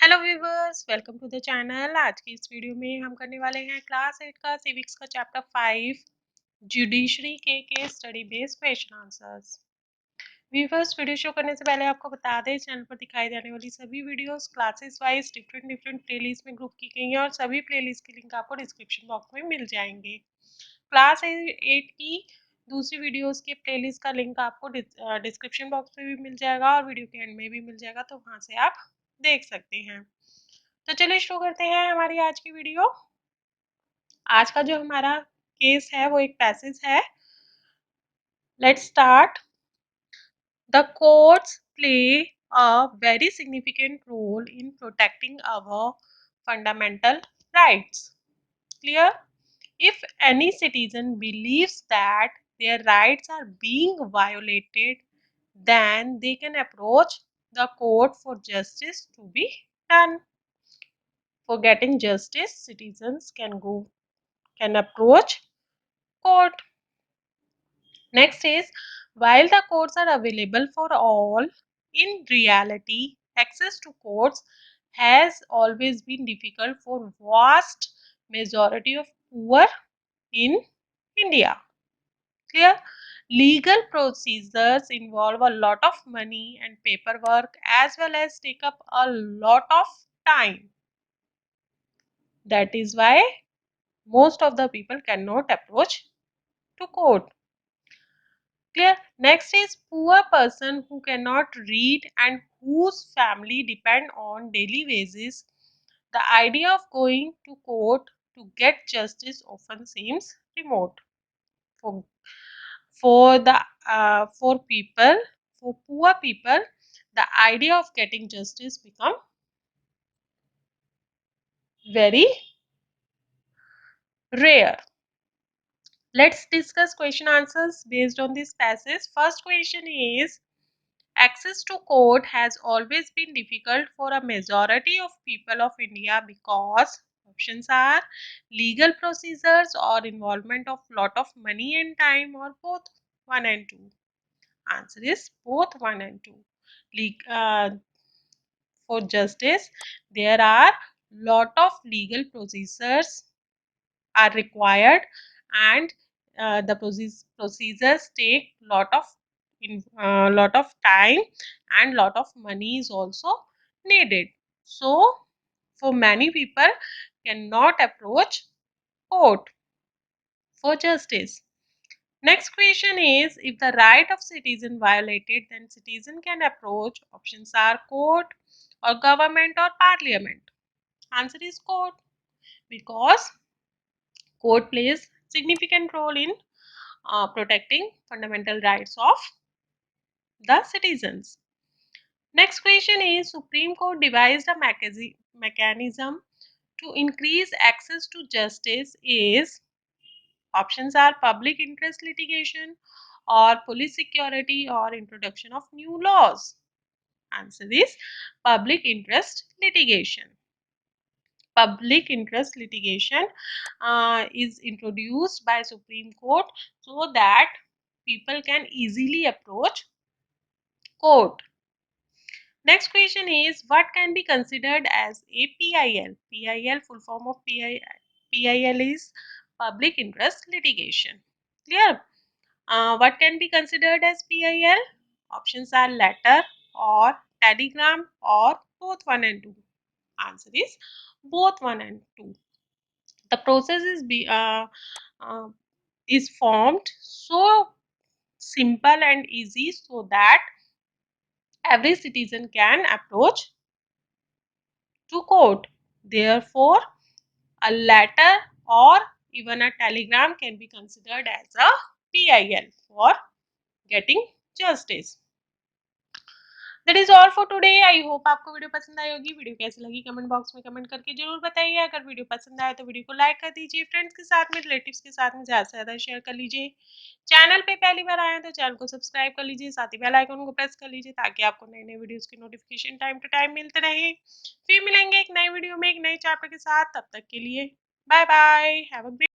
Hello viewers, welcome to the channel. आज की इस वीडियो में हम करने वाले हैं क्लास 8 का सिविक्स का चैप्टर 5 जुडिशरी के case study based question answers. Viewers, video show करने से पहले आपको बता दें, चैनल पर दिखाई जाने वाली सभी videos classes wise different playlist में ग्रुप की गई हैं और सभी प्लेलिस्ट के लिंक आपको डिस्क्रिप्शन बॉक्स में मिल जाएंगे। क्लास 8 की दूसरी वीडियोस के प्लेलिस्ट का लिंक आपको डिस्क्रिप्शन बॉक्स में भी मिल जाएगा और वीडियो के एंड में भी मिल जाएगा, तो वहां से आप देख सकते हैं। तो चलिए शुरू करते हैं हमारी आज की वीडियो। आज का जो हमारा केस है वो एक पैसेज है। Let's start. The courts play a very significant role in protecting our fundamental rights. Clear? If any citizen believes that their rights are being violated, then they can approach the court for justice to be done. For getting justice, citizens can approach court. Next is, while the courts are available for all, in reality, access to courts has always been difficult for vast majority of poor in India. Clear? Legal procedures involve a lot of money and paperwork as well as take up a lot of time. That is why most of the people cannot approach to court. Clear? Next is poor person who cannot read and whose family depend on daily wages. The idea of going to court to get justice often seems remote. For for people, for poor people, the idea of getting justice become very rare. Let's discuss question answers based on this passage. First question is, access to court has always been difficult for a majority of people of India because options are legal procedures or involvement of lot of money and time, or both 1 and 2. Answer is both 1 and 2. For justice, there are lot of legal procedures are required, and the procedures take lot of time, and lot of money is also needed. So for many people cannot approach court for justice. Next question is, if the right of citizen violated, then citizen can approach. Options are court or government or parliament. Answer is court, because court plays significant role in protecting fundamental rights of the citizens. Next question is, Supreme Court devised a mechanism to increase access to justice is. Options are public interest litigation or police security or introduction of new laws. Answer is public interest litigation. Public interest litigation is introduced by Supreme Court so that people can easily approach court. Next question is, what can be considered as a PIL? PIL, full form of PIL is public interest litigation. Clear? What can be considered as PIL? Options are letter or telegram or both 1 and 2. Answer is both 1 and 2. The process uh, is formed so simple and easy so that every citizen can approach to court. Therefore, a letter or even a telegram can be considered as a PIL for getting justice. That is all for today. I hope आपको video पसंद आई होगी। Video कैसी लगी comment box में comment करके जरूर बताइए। अगर वीडियो पसंद आए तो वीडियो को लाइक कर दीजिए, फ्रेंड्स के साथ में, रिलेटिव्स के साथ में ज़्यादा से ज़्यादा शेयर कर लीजिए। चैनल पे पहली बार आए तो चैनल को सब्सक्राइब कर लीजिए, साथ ही बेल आइकन को प्रेस कर लीजिए ताकि आपको नए नए वीडियोज़ की नोटिफिकेशन टाइम टू टाइम मिलते रहे। फिर मिलेंगे एक नई वीडियो में एक नए चैप्टर के साथ। तब तक के लिए bye bye, have a great